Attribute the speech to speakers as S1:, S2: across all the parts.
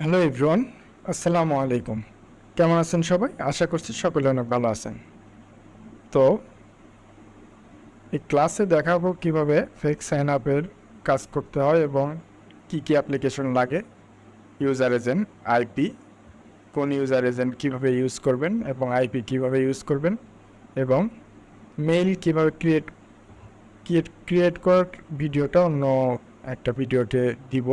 S1: Hello everyone, আসসালামু আলাইকুম। কেমন আছেন সবাই? আশা করছি সকলে অনেক ভালো আছেন। তো এই ক্লাসে দেখাবো কিভাবে ফেক সাইন আপের কাজ করতে হয় এবং কি কি অ্যাপ্লিকেশন লাগে, ইউজার এজেন্ট, আইপি, কোন ইউজার এজেন্ট কীভাবে ইউজ করবেন এবং আইপি কীভাবে ইউজ করবেন এবং মেইল কীভাবে ক্রিয়েট করার ভিডিওটা অন্য একটা ভিডিওতে দিব।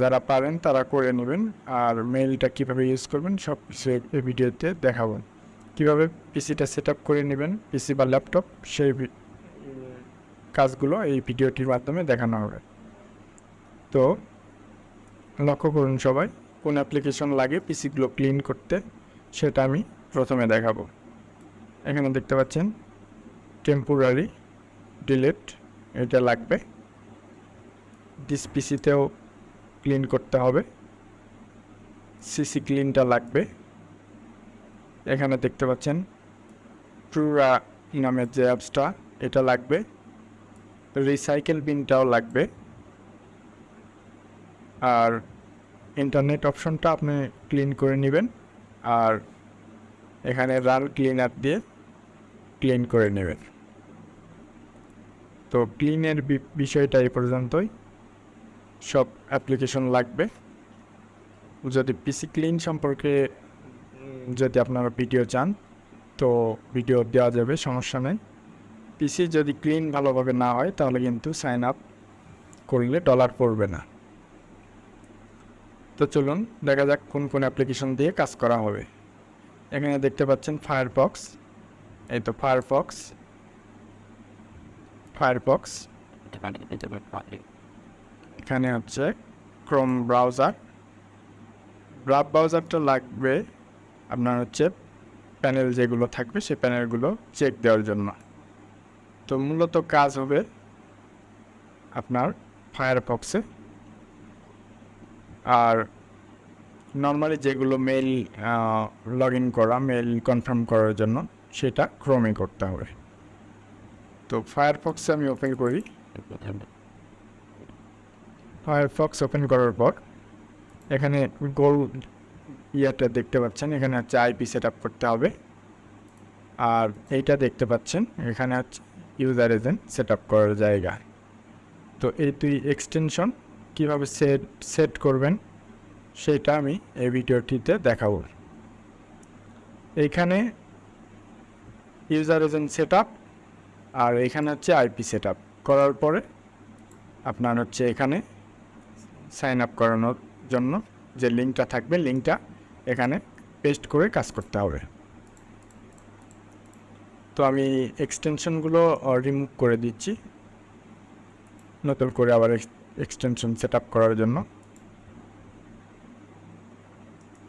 S1: যারা পারেন তারা করে নেবেন, আর মেইলটা কীভাবে ইউজ করবেন সব কিছু এই ভিডিওতে দেখাবো। কীভাবে পিসিটা সেট আপ করে নেবেন, পিসি বা ল্যাপটপ, সেই কাজগুলো এই ভিডিওটির মাধ্যমে দেখানো হবে। তো লক্ষ্য করুন সবাই, কোন অ্যাপ্লিকেশন লাগে পিসিগুলো ক্লিন করতে সেটা আমি প্রথমে দেখাবো। এখানে দেখতে পাচ্ছেন টেম্পোরারি ডিলিট, এটা লাগবে। ডিস পিসিতেও ক্লিন করতে হবে, সিসি ক্লিনটা লাগবে। এখানে দেখতে পাচ্ছেন ট্রুরা নামের যে অ্যাপসটা, এটা লাগবে। রিসাইকেল বিনটাও লাগবে। আর ইন্টারনেট অপশনটা আপনি ক্লিন করে নেবেন, আর এখানে রান ক্লিনার দিয়ে ক্লিন করে নেবেন। তো ক্লিনের বিষয়টা এই পর্যন্তই। সব অ্যাপ্লিকেশন লাগবে। যদি পিসি ক্লিন সম্পর্কে যদি আপনারা ভিডিও চান তো ভিডিও দেওয়া যাবে, সমস্যা নেই। পিসি যদি ক্লিন ভালোভাবে না হয় তাহলে কিন্তু সাইন আপ করলে ডলার পড়বে না। তো চলুন দেখা যাক কোন কোন অ্যাপ্লিকেশন দিয়ে কাজ করা হবে। এখানে দেখতে পাচ্ছেন ফায়ারফক্স, এই তো ফায়ারফক্স। এখানে হচ্ছে ক্রোম ব্রাউজারটা লাগবে আপনার হচ্ছে প্যানেল যেগুলো থাকবে সেই প্যানেলগুলো চেক দেওয়ার জন্য। তো মূলত কাজ হবে আপনার ফায়ারফক্সে। আর নর্মালি যেগুলো মেইল লগ ইন করা, মেইল কনফার্ম করার জন্য সেটা ক্রোমে করতে হবে। তো ফায়ারফক্সে আমি ওপেন করি। ফায়ারফক্স ওপেন করার পর এখানে গোল ইয়াটা দেখতে পাচ্ছেন, এখানে হচ্ছে আইপি সেট আপ করতে হবে। আর এইটা দেখতে পাচ্ছেন এখানে হচ্ছে ইউজার এজেন্ট সেট আপ করার জায়গা। তো এই দুই এক্সটেনশন কীভাবে সেট করবেন সেটা আমি এই ভিডিওটিতে দেখাবো। এইখানে ইউজার এজেন্ট সেট আপ, আর এখানে হচ্ছে আইপি সেট আপ করার পরে আপনার হচ্ছে এখানে সাইন আপ করানোর জন্য যে লিঙ্কটা থাকবে, লিঙ্কটা এখানে পেস্ট করে কাজ করতে হবে। তো আমি এক্সটেনশনগুলো রিমুভ করে দিচ্ছি, নতুন করে আবার এক্সটেনশন সেট আপ করার জন্য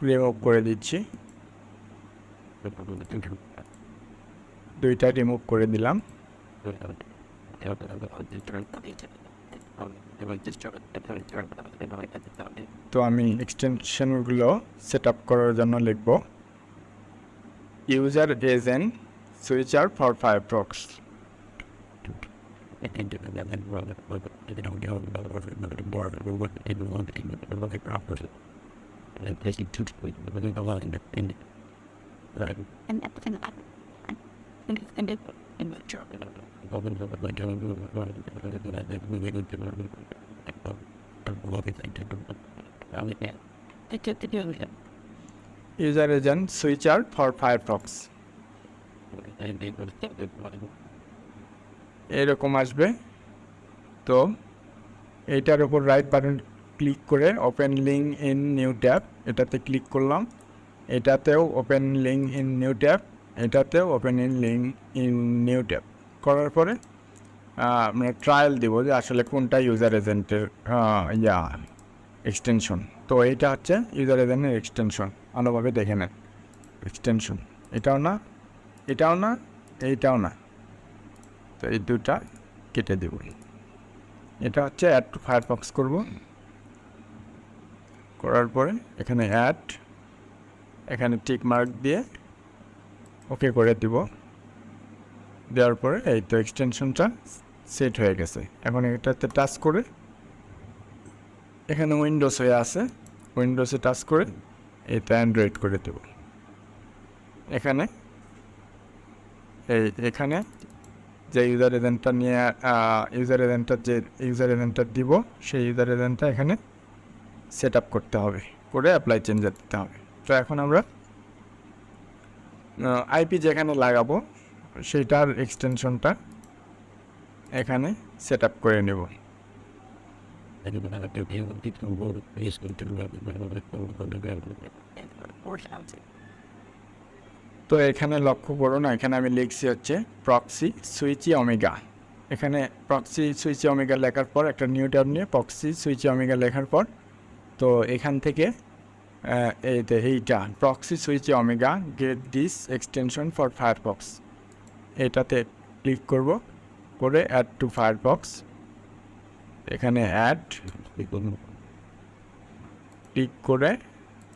S1: রিমুভ করে দিচ্ছি। দুইটা রিমুভ করে দিলাম। তো আমি এক্সটেনশনগুলো সেট আপ করার জন্য লিখব user agent switcher for Firefox. User agent switcher for Firefox এরকম আসবে। তো এইটার উপর রাইট বাটন ক্লিক করে open link in new tab, এটাতে ক্লিক করলাম। এটাতেও open link in new tab, এটাতেও open link in new tab করার পরে আমরা ট্রায়াল দেব যে আসলে কোনটা ইউজার এজেন্টের এক্সটেনশন। তো এইটা হচ্ছে ইউজার এজেন্টের এক্সটেনশন, ভালোভাবে দেখে নেন। এক্সটেনশন এটাও না, এটাও না, এইটাও না। তো এই দুটা কেটে দেব। এটা হচ্ছে অ্যাড টু ফায়ারফক্স করব। করার পরে এখানে অ্যাড, এখানে টিক মার্ক দিয়ে ওকে করে দিব। দেওয়ার পরে এই তো এক্সটেনশনটা সেট হয়ে গেছে। এখন এটাতে টাচ করে এখানে উইন্ডোজ হয়ে আছে, উইন্ডোজে টাচ করে এটা অ্যান্ড্রয়েড করে দেব। এখানে এখানে যে ইউজার এজেন্টটা নিয়ে ইউজার এজেন্টটা দিব সেই ইউজার এজেন্টটা এখানে সেট আপ করতে হবে, করে অ্যাপ্লাই চেঞ্জার দিতে হবে। তো এখন আমরা আইপি যেখানে লাগাবো সেইটার এক্সটেনশনটা এখানে সেট আপ করে নেব। তো এখানে লক্ষ্য করুন, এখানে আমি লিখছি হচ্ছে প্রক্সি সুইচি ওমেগা। এখানে প্রক্সি সুইচি ওমেগা লেখার পর একটা নিউ ট্যাব নিয়ে প্রক্সি সুইচি ওমেগা লেখার পর তো এখান থেকে এইটা proxy switchy omega get this extension for Firefox এটাতে ক্লিক করব, করে অ্যাড টু ফায়ারফক্স এখানে অ্যাড ক্লিক করে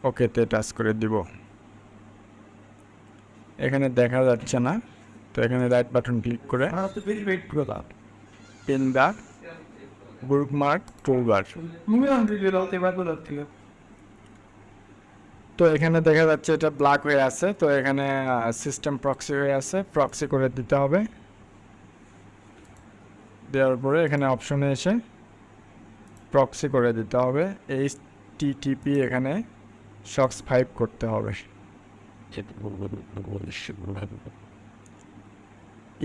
S1: ওকেতে টাচ করে দিব। এখানে দেখা যাচ্ছে না, তো এখানে রাইট বাটন ক্লিক করে পিন দা বুকমার্ক টুলবার। তো এখানে দেখা যাচ্ছে এটা ব্ল্যাক হয়ে আছে, তো এখানে সিস্টেম প্রক্সি হয়ে আছে, প্রক্সি করে দিতে হবে। দেওয়ার পরে এখানে অপশনে এসে প্রক্সি করে দিতে হবে। HTTP এখানে সক্স 5 করতে হবে।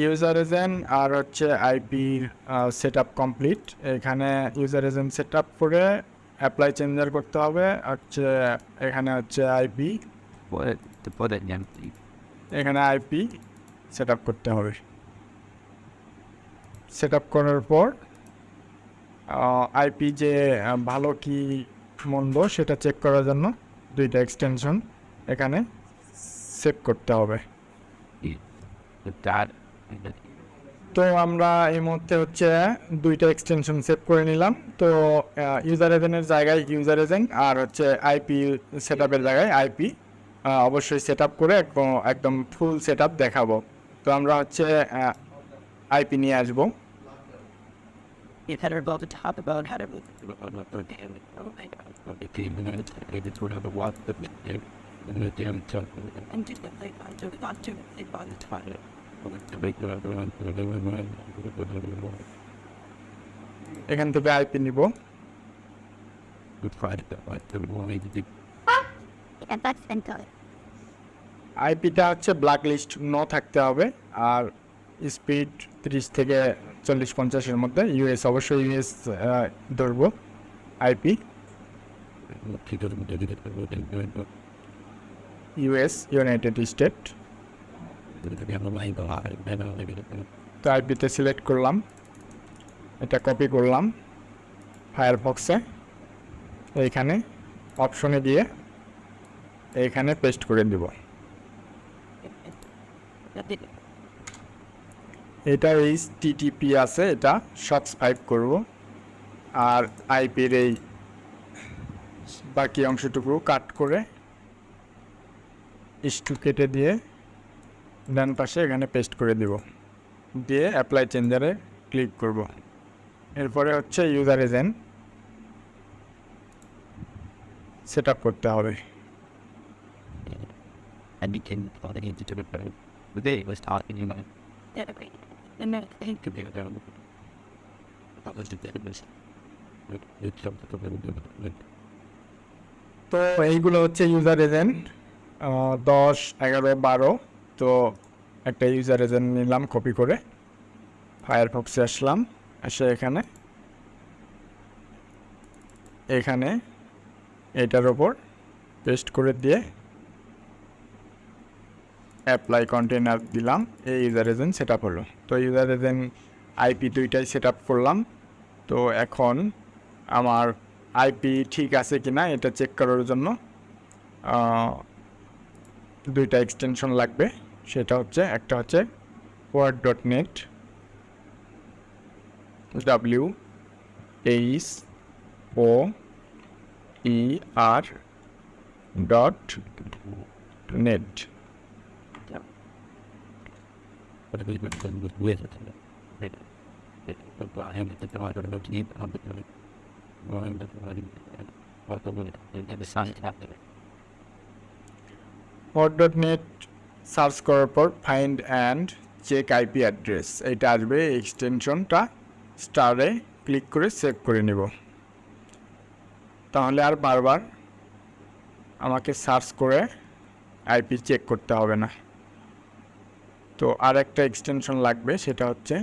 S1: ইউজার এজেন্ট আর হচ্ছে আইপি সেট আপ কমপ্লিট। এখানে ইউজার এজেন্ট সেট আপ করে অ্যাপ্লাই চেঞ্জার করতে হবে। হচ্ছে এখানে হচ্ছে আইপি, এখানে আইপি সেট আপ করতে হবে। সেট আপ করার পর আইপি যে ভালো কি মন্দ সেটা চেক করার জন্য দুইটা এক্সটেনশন এখানে সেভ করতে হবে। তো আমরা এই মুহূর্তে হচ্ছে দুইটা এক্সটেনশন সেভ করে নিলাম। তো ইউজার এজেন্টের জায়গায় ইউজার এজেন্ট আর হচ্ছে আইপি সেট আপের জায়গায় আইপি অবশ্যই সেট আপ করে একদম ফুল সেট আপ দেখাবো। তো আমরা হচ্ছে আইপি নিয়ে আসবো।
S2: You've had her above the top about how to move. And did the play on to the on to the on the top.
S1: এখান থেকে আইপি নিব।
S2: And that's enter.
S1: আইপিটা হচ্ছে ব্ল্যাক লিস্ট নো থাকতে হবে, আর speed 30 থেকে 40-50-এর মধ্যে। US অবশ্যই US ধরবো আইপি, ইউএস ইউনাইটেড স্টেট। তো আইপিতে সিলেক্ট করলাম, এটা কপি করলাম ফায়ারফক্সে, এইখানে অপশনে দিয়ে এইখানে পেস্ট করে দিব। এটা HTTP আছে, এটা সক্স 5 করব। আর আইপির এই বাকি অংশটুকু কাট করে ইস্টু কেটে দিয়ে ডান পাশে এখানে পেস্ট করে দিব, দিয়ে অ্যাপ্লাই চেঞ্জারে ক্লিক করব। এরপরে হচ্ছে ইউজার এজেন্ট সেট আপ করতে হবে।
S3: And we can all the into the better. The day was taught in human.
S2: Yeah, great. And then
S3: To be down. Published the database. It's something to be.
S1: তো এইগুলো হচ্ছে user agent 10, 11, 12। তো একটা user agent নিলাম copy করে, ফায়ারফক্সে আসলাম, এসে এখানে এটার ওপর পেস্ট করে দিয়ে অ্যাপ্লাই কন্টেনার দিলাম। এই ইউজার এজেন্ট সেট আপ হলো। তো ইউজার এজেন্ট আইপি দুইটাই সেট আপ করলাম। তো এখন আমার আইপি ঠিক আছে কিনা এটা চেক করার জন্য দুইটা এক্সটেনশন লাগবে। সেটা হচ্ছে একটা হচ্ছে word.net WHOER.net।
S3: But we with it. I am the
S1: port.net search করার পর find and check IP address এটা আসবে। এক্সটেনশনটা স্টারে ক্লিক করে সেভ করে নেব, তাহলে আর বারবার আমাকে সার্চ করে আইপি চেক করতে হবে না। তো আর একটা এক্সটেনশন লাগবে, সেটা হচ্ছে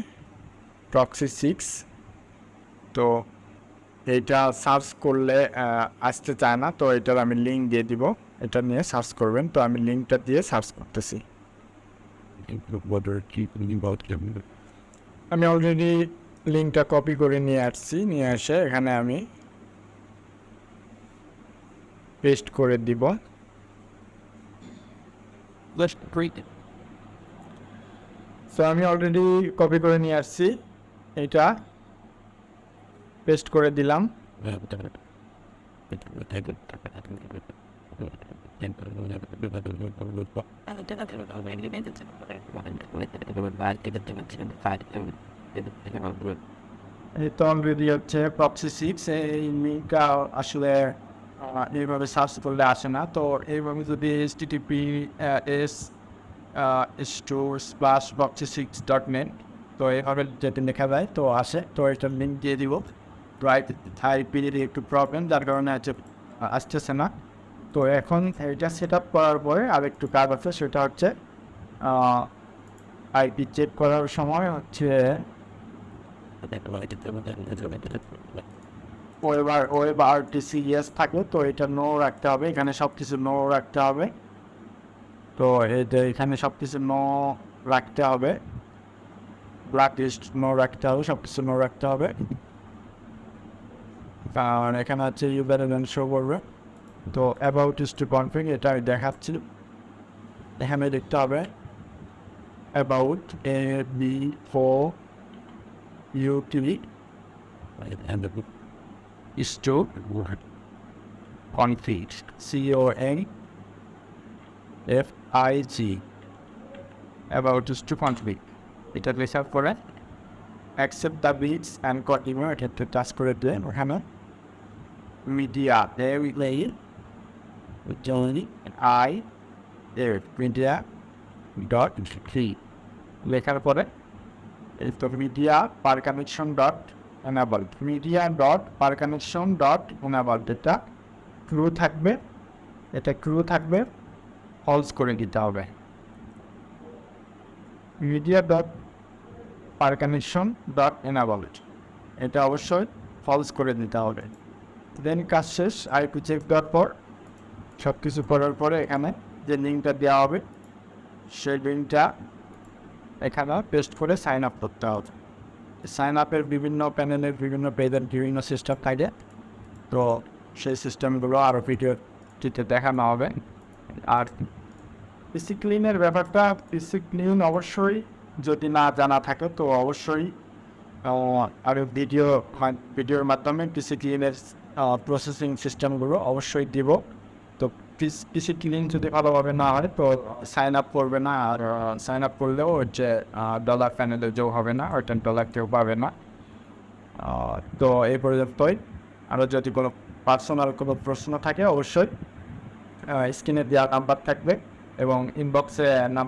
S1: প্রক্সি 6। তো এইটা সার্চ করলে আসতে চায় না, তো এটার আমি লিঙ্ক দিয়ে দিব, এটা নিয়ে সার্চ করবেন। তো আমি লিঙ্কটা দিয়ে সার্চ করতেছি। আমি অলরেডি লিঙ্কটা কপি করে নিয়ে আসছি, নিয়ে এসে এখানে আমি পেস্ট করে দিব।
S2: Let's break it.
S1: সো আমি অলরেডি কপি করে নিয়ে আসছি, এটা পেস্ট করে দিলাম। এই তো অলরেডি হচ্ছে প্রক্সি 6, এই লিঙ্কটা আসলে এইভাবে সার্চ করলে আসে না। তো এইভাবে যদি https://proxy6.net তো এইভাবে যেতে লেখা যায় তো আসে। তো এটার লিঙ্ক দিয়ে দিব। রাইট আইপির একটু প্রবলেম, যার কারণে আসতেছে না। তো এখন এটা সেট আপ করার পরে আরেকটু কাজ আছে, সেটা হচ্ছে আইপি চেক করার সময় হচ্ছে ওয়েব আরটিসিএস থাকে, তো এটা নো রাখতে হবে, এখানে সব কিছু নো রাখতে হবে। তো এখানে সব কিছু নো রাখতে হবে, ব্ল্যাক লিস্ট নো রাখতে হবে, সব কিছু নো রাখতে হবে। কারণ এখানে হচ্ছে ইউজার এজেন্ট শো করবে। তো অ্যাবাউট ইস টু কনফিগ এটা আমি দেখাচ্ছি, এখানে দেখতে হবে about ABOUT is to config CONFIG about is to config এটা রিসার্ভ করে accept the bits and continue এটা টাচ করে দেন। ওখানে media there we lay it join I there media dot লেখার পরে এই তো media per connection dot enabled media dot per connection dot enabled এটা ট্রু থাকবে, এটা ট্রু থাকবে, ফলস করে দিতে হবে। media dot per connection dot enabled এটা অবশ্যই ফলস করে দিতে হবে। দেন কাজ শেষ। আইপি চেক দেওয়ার পর সব কিছু করার পরে এখানে যে লিঙ্কটা দেওয়া হবে সেই লিঙ্কটা এখানে পেস্ট করে সাইন আপ করতে হবে। সাইন আপের বিভিন্ন প্যানেলের বিভিন্ন পেজের বিভিন্ন সিস্টেম থাকে, তো সেই সিস্টেমগুলো আরও ভিডিওটিতে দেখানো হবে। আর পিসি ক্লিনের ব্যাপারটা, পিসি ক্লিন অবশ্যই যদি না জানা থাকে তো অবশ্যই আরও ভিডিওর মাধ্যমে পিসি ক্লিনের প্রসেসিং সিস্টেমগুলো অবশ্যই দিব। তো পিসি ক্লিন যদি ভালোভাবে না হয় তো সাইন আপ করবে না, আর সাইন আপ করলেও হচ্ছে ডলার প্যানেলে যোগ হবে না, ওইটা ডলার কেউ পাবে না। তো এই পর্যন্তই। আরও যদি কোনো পার্সোনাল কোনো প্রশ্ন থাকে অবশ্যই স্ক্রিনে দেওয়া নাম্বার থাকবে এবং ইনবক্সে নাম্বার